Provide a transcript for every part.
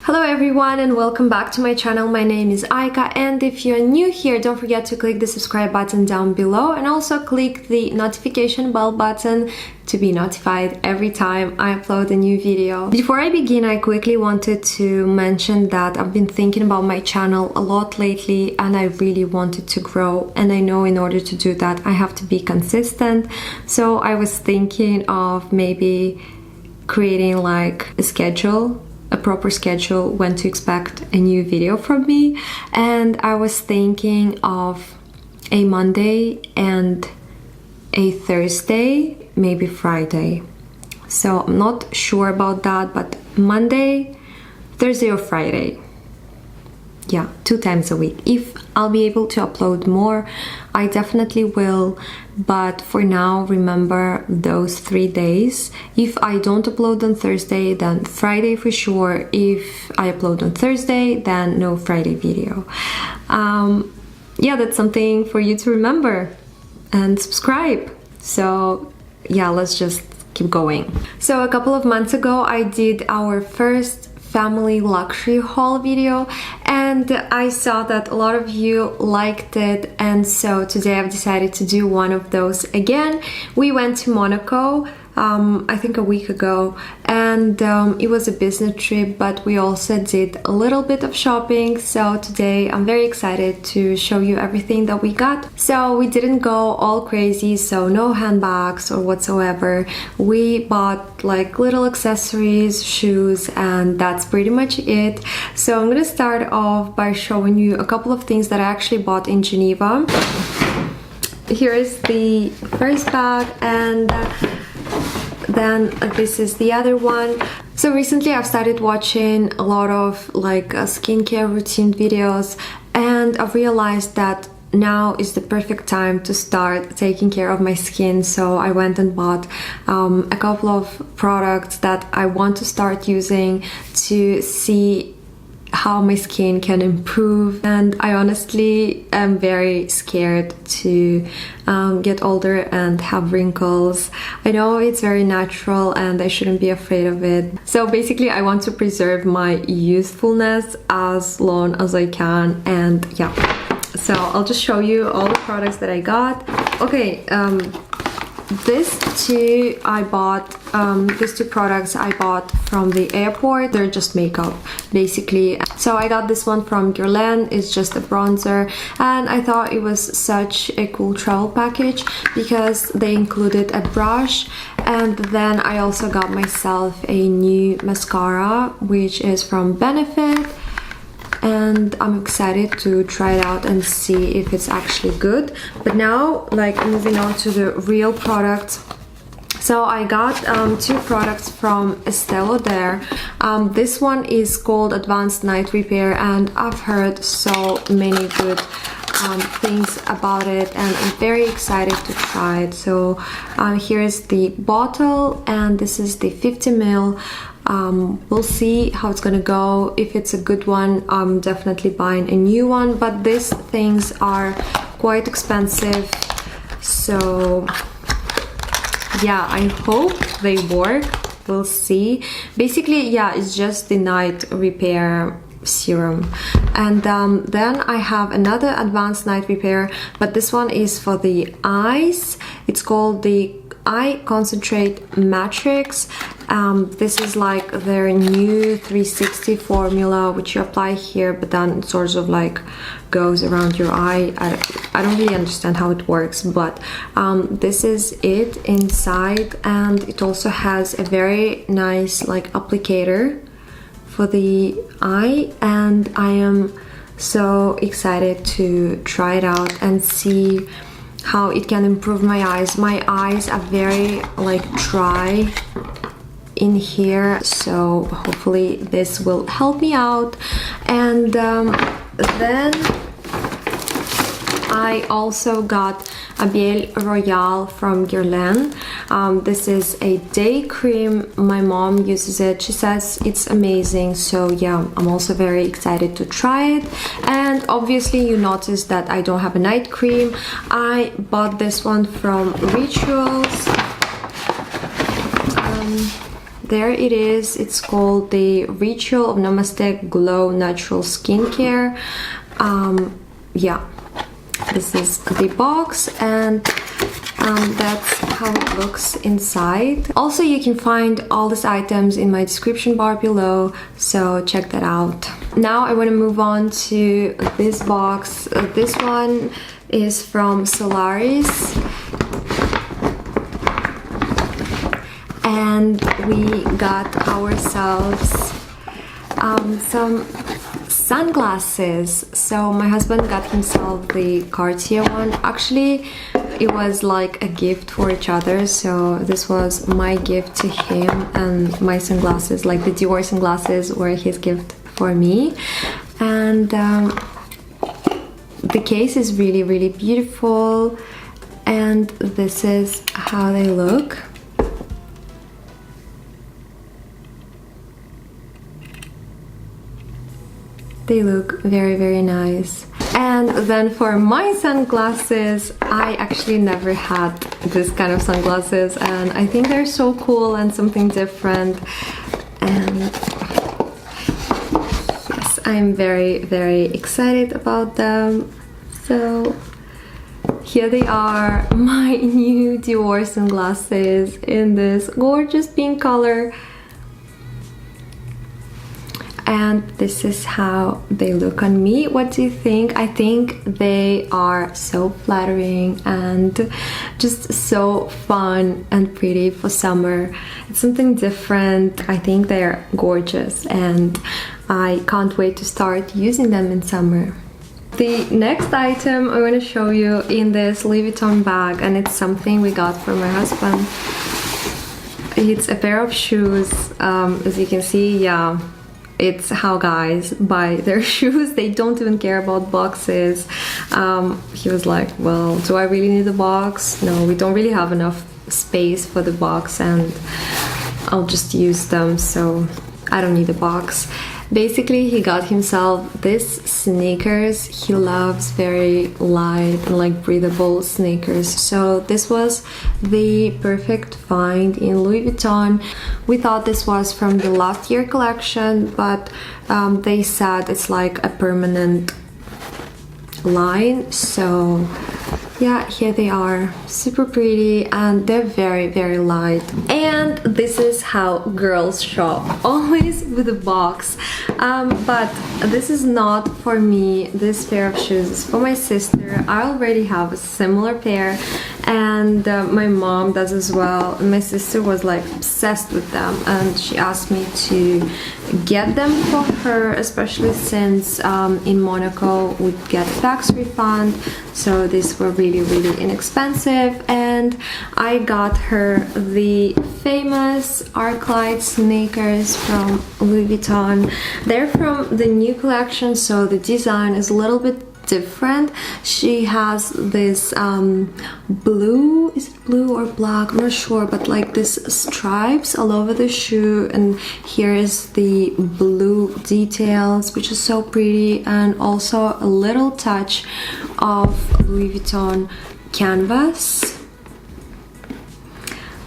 Hello everyone and welcome back to my channel. My name is Aika, and if you're new here, don't forget to click the subscribe button down below and also click the notification bell button to be notified every time I upload a new video. Before I begin, I quickly wanted to mention that I've been thinking about my channel a lot lately and I really wanted to grow, and I know in order to do that I have to be consistent. So I was thinking of maybe creating like a proper schedule when to expect a new video from me, and I was thinking of a Monday and a Thursday, maybe Friday. So I'm not sure about that, but Monday, Thursday or Friday. Yeah, 2 times a week. If I'll be able to upload more, I definitely will, but for now remember those 3 days. If I don't upload on Thursday, then Friday for sure. If I upload on Thursday, then no Friday video. Yeah, that's something for you to remember, and subscribe. So yeah, let's just keep going. So a couple of months ago I did our first family luxury haul video, and I saw that a lot of you liked it, and so today I've decided to do one of those again. We went to Monaco I think a week ago, and it was a business trip, but we also did a little bit of shopping. So today I'm very excited to show you everything that we got. So we didn't go all crazy, so no handbags or whatsoever. We bought like little accessories, shoes, and that's pretty much it. So I'm gonna start off by showing you a couple of things that I actually bought in Geneva. Here is the first bag, and then this is the other one. So recently I've started watching a lot of like skincare routine videos, and I've realized that now is the perfect time to start taking care of my skin. So I went and bought a couple of products that I want to start using to see how my skin can improve. And I honestly am very scared to get older and have wrinkles. I know it's very natural and I shouldn't be afraid of it. So basically I want to preserve my youthfulness as long as I can, and yeah. So I'll just show you all the products that I got. Okay, these two products I bought from the airport. They're just makeup basically. So I got this one from Guerlain. It's just a bronzer, and I thought it was such a cool travel package because they included a brush. And then I also got myself a new mascara, which is from Benefit, and I'm excited to try it out and see if it's actually good. But now, like, moving on to the real products. So I got 2 products from Estee Lauder. This one is called Advanced Night Repair, and I've heard so many good things about it, and I'm very excited to try it. So here is the bottle, and this is the 50 ml. We'll see how it's gonna go. If it's a good one, I'm definitely buying a new one, but these things are quite expensive, so yeah, I hope they work. We'll see. Basically, yeah, it's just the night repair serum. And then I have another advanced night repair, but this one is for the eyes. It's called the Eye Concentrate Matrix. This is like their new 360 formula, which you apply here, but then it sort of like goes around your eye. I don't really understand how it works, but this is it inside, and it also has a very nice like applicator for the eye, and I am so excited to try it out and see how it can improve my eyes. My eyes are very like dry in here, so hopefully this will help me out. And then I also got Abeille Royale from Guerlain. This is a day cream. My mom uses it. She says it's amazing. So yeah, I'm also very excited to try it. And obviously you notice that I don't have a night cream. I bought this one from Rituals. there it is. It's called the Ritual of Namaste Glow Natural Skincare. Yeah, this is the box, and that's how it looks inside. Also, you can find all these items in my description bar below, so check that out. Now I want to move on to this box. This one is from Solaris, and we got ourselves some sunglasses. So my husband got himself the Cartier one. Actually, it was like a gift for each other, so this was my gift to him, and my sunglasses, like the Dior sunglasses, were his gift for me. And the case is really, really beautiful, and this is how they look. They look very, very nice. And then for my sunglasses, I actually never had this kind of sunglasses, and I think they're so cool and something different. And yes, I'm very, very excited about them. So here they are, my new Dior sunglasses in this gorgeous pink color. And this is how they look on me. What do you think? I think they are so flattering and just so fun and pretty for summer. It's something different. I think they're gorgeous, and I can't wait to start using them in summer. The next item I want to show you in this Louis Vuitton bag, and it's something we got for my husband. It's a pair of shoes. As you can see, yeah, it's how guys buy their shoes. They don't even care about boxes. He was like, well, do I really need a box? No, we don't really have enough space for the box, and I'll just use them, so I don't need a box. Basically, he got himself this sneakers. He loves very light and like breathable sneakers, so this was the perfect find in Louis Vuitton. We thought this was from the last year collection, but they said it's like a permanent line. So yeah, here they are, super pretty, and they're very, very light. And this is how girls shop, always with a box. But this is not for me. This pair of shoes is for my sister. I already have a similar pair, and my mom does as well. And my sister was like obsessed with them, and she asked me to get them for her, especially since in Monaco we'd get a tax refund, so these were really, really inexpensive. And I got her the famous Arclight sneakers from Louis Vuitton. They're from the new collection, so the design is a little bit different. She has this blue, is it blue or black, I'm not sure, but like this stripes all over the shoe, and here is the blue details, which is so pretty, and also a little touch of Louis Vuitton canvas.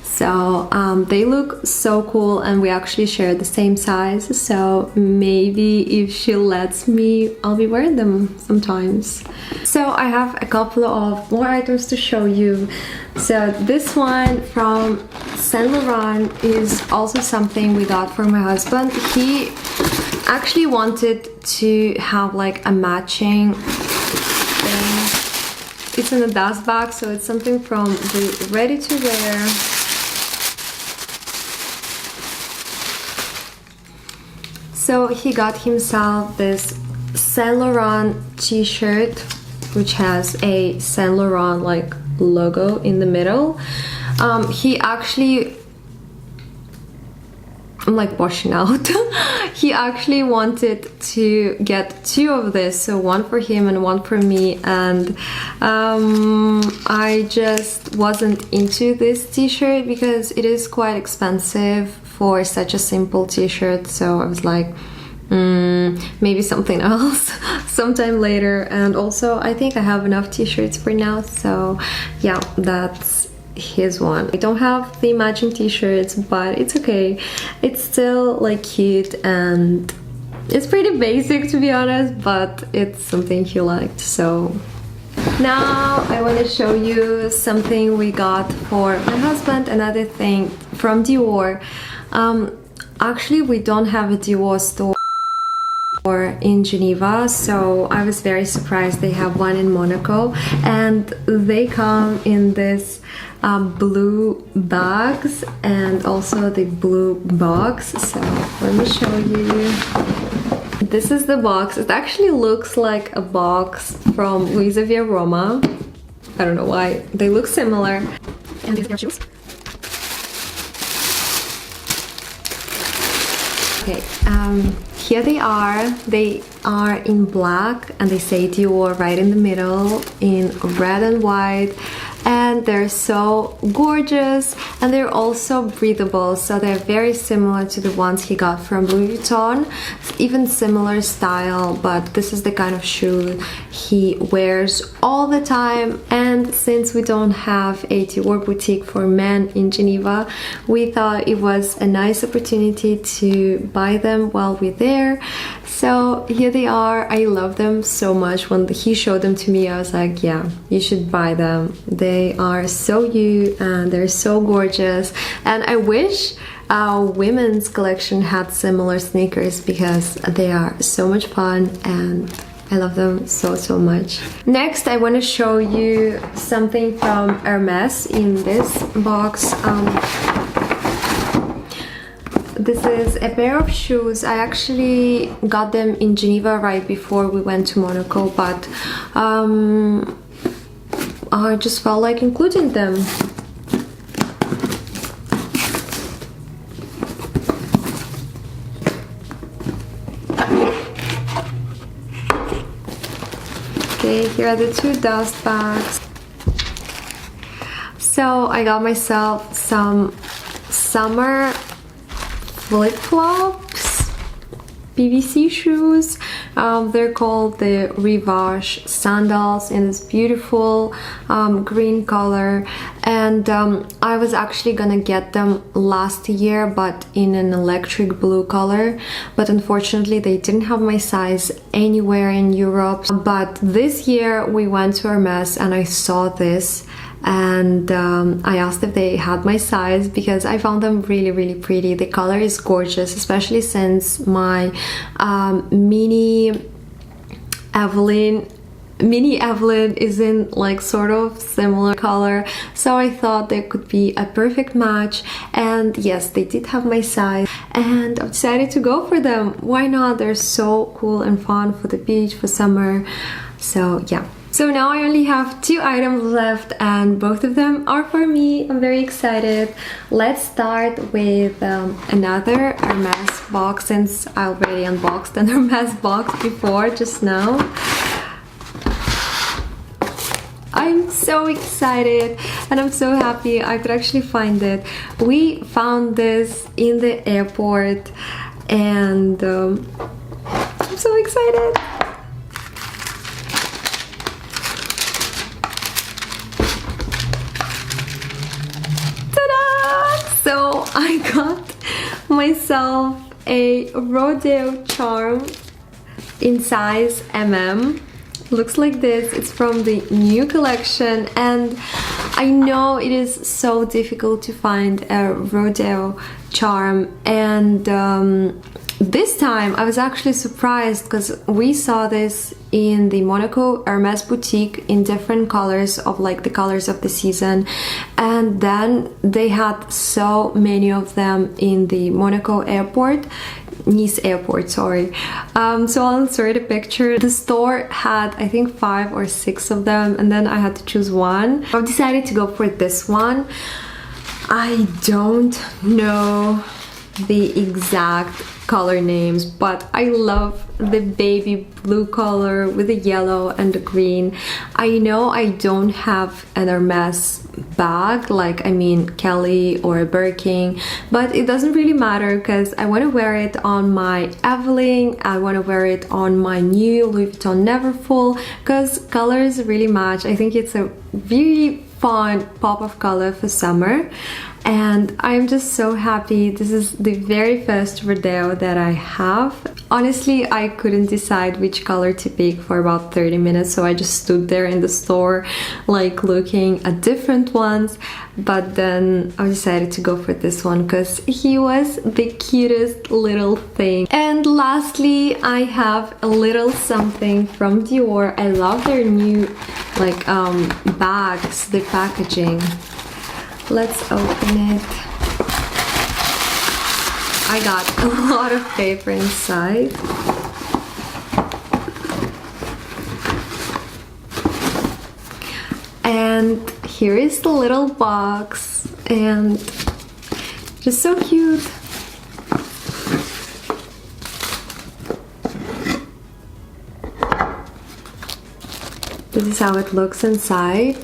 So they look so cool, and we actually share the same size, so maybe if she lets me, I'll be wearing them sometimes. So I have a couple of more items to show you. So this one from Saint Laurent is also something we got for my husband. He actually wanted to have like a matching thing. It's in a dust bag, so it's something from the ready to wear. So he got himself this Saint Laurent t-shirt, which has a Saint Laurent like logo in the middle. He actually, I'm like washing out. He actually wanted to get two of this, so one for him and one for me, and I just wasn't into this t-shirt because it is quite expensive for such a simple t-shirt, so I was like, maybe something else sometime later. And also I think I have enough t-shirts for now, so yeah, that's his one. I don't have the matching t-shirts, but it's okay. It's still like cute and it's pretty basic, to be honest, but it's something he liked. So now I want to show you something we got for my husband, another thing from Dior. Actually, we don't have a Dior store in Geneva, so I was very surprised they have one in Monaco, and they come in this blue bags and also the blue box. So let me show you. This is the box. It actually looks like a box from Louisa Via Roma. I don't know why. They look similar. And these are shoes. Okay, here they are. They are in black and they say Dior right in the middle in red and white. And they're so gorgeous, and they're also breathable, so they're very similar to the ones he got from Louis Vuitton. Even similar style, but this is the kind of shoe he wears all the time. And since we don't have a Dior boutique for men in Geneva, we thought it was a nice opportunity to buy them while we're there. So here they are. I love them so much. When he showed them to me, I was like, yeah, you should buy them. They are so you and they're so gorgeous. And I wish our women's collection had similar sneakers because they are so much fun and I love them so much. Next, I want to show you something from Hermès in this box. This is a pair of shoes. I actually got them in Geneva right before we went to Monaco, but I just felt like including them. Okay, here are the two dust bags. So I got myself some summer flip-flops, PVC shoes. They're called the Rivage sandals in this beautiful green color, and I was actually gonna get them last year but in an electric blue color, but unfortunately they didn't have my size anywhere in Europe. But this year we went to Hermès and I saw this, and I asked if they had my size because I found them really pretty. The color is gorgeous, especially since my mini Evelyn is in like sort of similar color, so I thought they could be a perfect match. And yes, they did have my size and I decided to go for them. Why not? They're so cool and fun for the beach, for summer. So yeah. So now I only have 2 items left and both of them are for me. I'm very excited. Let's start with another Hermès box, since I already unboxed an Hermès box before just now. I'm so excited and I'm so happy I could actually find it. We found this in the airport and I'm so excited. So I got myself a Rodeo charm in size MM. Looks like this. It's from the new collection, and I know it is so difficult to find a Rodeo charm, and this time I was actually surprised because we saw this in the Monaco Hermès boutique in different colors, of like the colors of the season, and then they had so many of them in the Monaco airport, Nice airport, sorry. So I'll insert a picture. The store had I think 5 or 6 of them, and then I had to choose one. I've decided to go for this one. I don't know the exact color names, but I love the baby blue color with the yellow and the green. I know I don't have an Hermès bag, like I mean Kelly or a Birkin, but it doesn't really matter because I want to wear it on my Evelyn, I want to wear it on my new Louis Vuitton Neverfull because colors really match. I think it's a really fun pop of color for summer, and I'm just so happy. This is the very first Rodeo that I have. Honestly, I couldn't decide which color to pick for about 30 minutes, so I just stood there in the store like looking at different ones, but then I decided to go for this one because he was the cutest little thing. And lastly, I have a little something from Dior. I love their new like bags, the packaging. Let's open it. I got a lot of paper inside. And here is the little box, and just so cute. This is how it looks inside.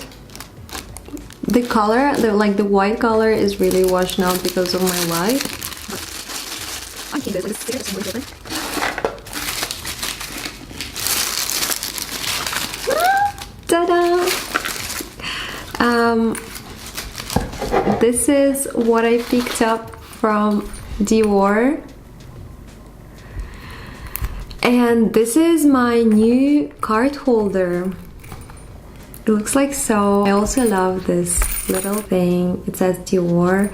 The color, the white color is really washed out because of my light. Ta-da! This is what I picked up from Dior. And this is my new card holder. It looks like so. I also love this little thing. It says Dior.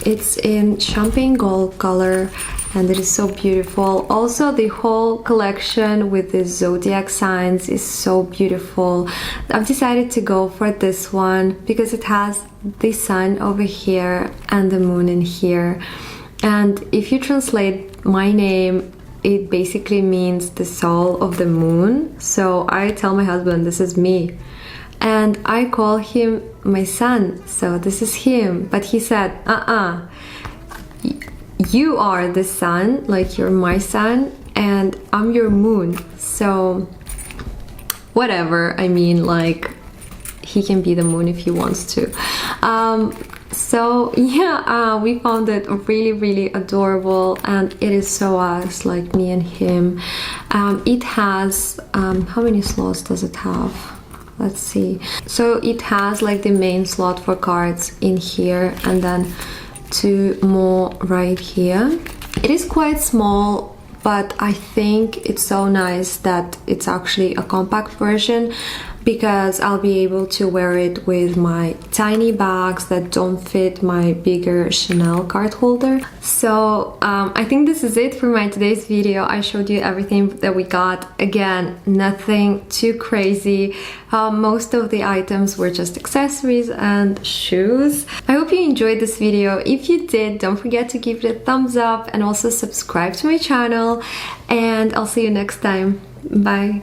It's in champagne gold color, and it is so beautiful. Also, the whole collection with the zodiac signs is so beautiful. I've decided to go for this one because it has the sun over here and the moon in here. And if you translate my name, it basically means the soul of the moon. So I tell my husband this is me, and I call him my sun, so this is him. But he said, you are the sun, like you're my sun, and I'm your moon. So whatever, I mean, like, he can be the moon if he wants to. So yeah, we found it really adorable, and it is so us, like me and him. It has how many slots does it have? Let's see. So it has like the main slot for cards in here, and then two more right here. It is quite small, but I think it's so nice that it's actually a compact version, because I'll be able to wear it with my tiny bags that don't fit my bigger Chanel card holder. So I think this is it for my today's video. I showed you everything that we got. Again, nothing too crazy. Most of the items were just accessories and shoes. I hope you enjoyed this video. If you did, don't forget to give it a thumbs up and also subscribe to my channel, and I'll see you next time. Bye.